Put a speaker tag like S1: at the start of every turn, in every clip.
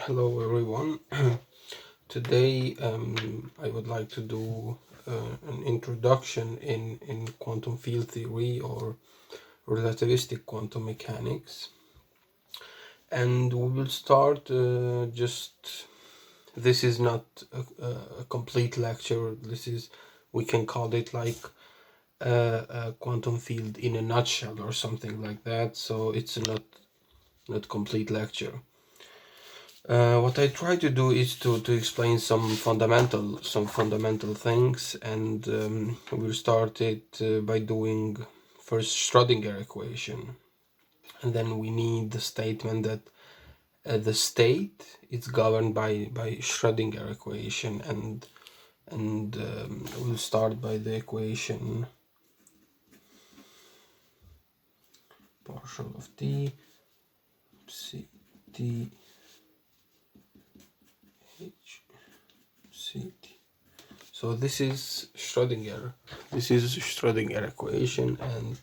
S1: Hello everyone. Today I would like to do an introduction in quantum field theory or relativistic quantum mechanics, and we will start this is not a complete lecture. We can call it like a quantum field in a nutshell or something like that, so it's not complete lecture. What I try to do is to explain some fundamental things, and we'll start it by doing first Schrödinger equation, and then we need the statement that the state is governed by Schrödinger equation, and we'll start by the equation partial of t c t h c t. So this is Schrödinger equation, and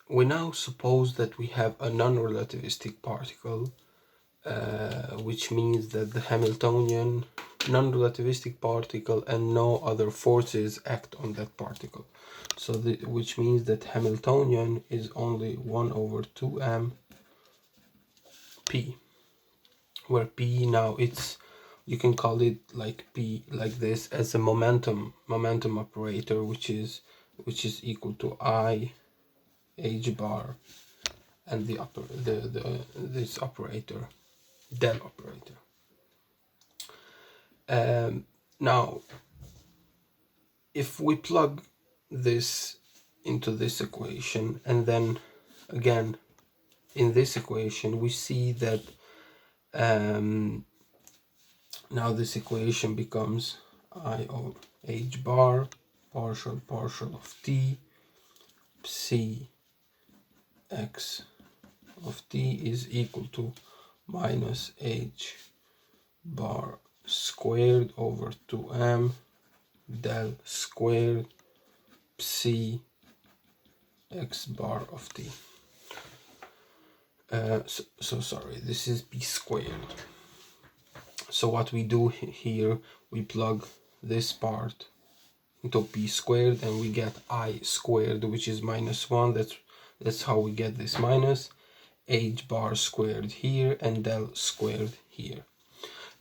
S1: we now suppose that we have a non-relativistic particle, which means that the Hamiltonian non-relativistic particle and no other forces act on that particle. So which means that Hamiltonian is only 1 over 2m p, where p now you can call it like p like this as a momentum operator, which is equal to I h bar and this operator, del operator. Now if we plug this into this equation, and then again in this equation, we see that now this equation becomes I of h bar partial of t c x of t is equal to minus h bar squared over 2m del squared psi x bar of t. So sorry, this is p squared. So what we do here, we plug this part into p squared and we get I squared, which is minus 1. That's how we get this minus h bar squared here and del squared here.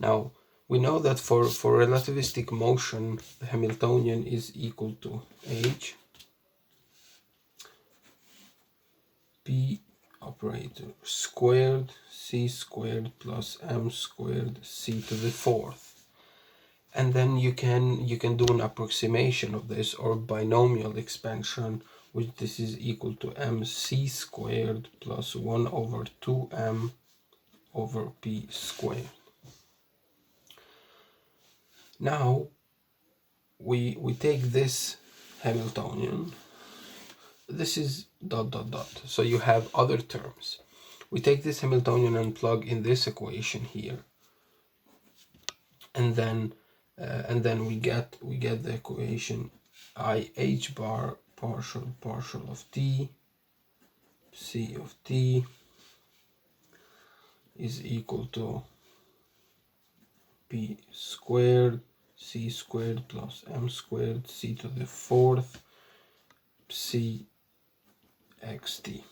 S1: Now we know that for relativistic motion, the Hamiltonian is equal to h p operator squared c squared plus m squared c to the fourth. And then you can do an approximation of this, or binomial expansion, which this is equal to mc squared plus 1 over 2m over p squared. Now we take this Hamiltonian, this is dot dot dot, so you have other terms. We take this Hamiltonian and plug in this equation here, and then we get the equation I h bar partial of t c of t is equal to p squared c squared plus m squared c to the fourth c xt.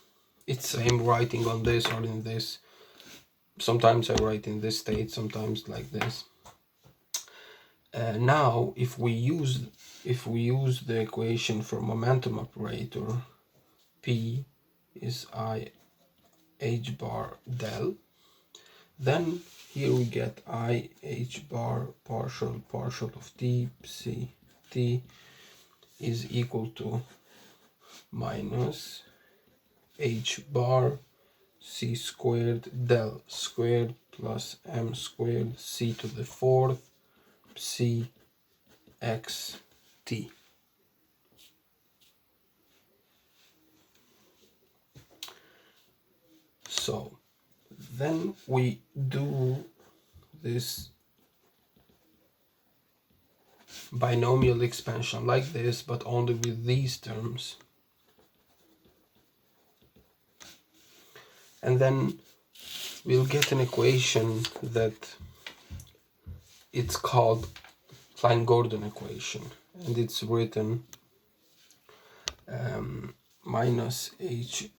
S1: It's I'm writing on this or in this. Sometimes I write in this state, sometimes like this. Now if we use the equation for momentum operator, p is I h bar del, then here we get I h bar partial of t c t is equal to minus h bar c squared del squared plus m squared c to the fourth c x t. So then we do this binomial expansion like this, but only with these terms. And then we'll get an equation that it's called Klein-Gordon equation, and it's written minus h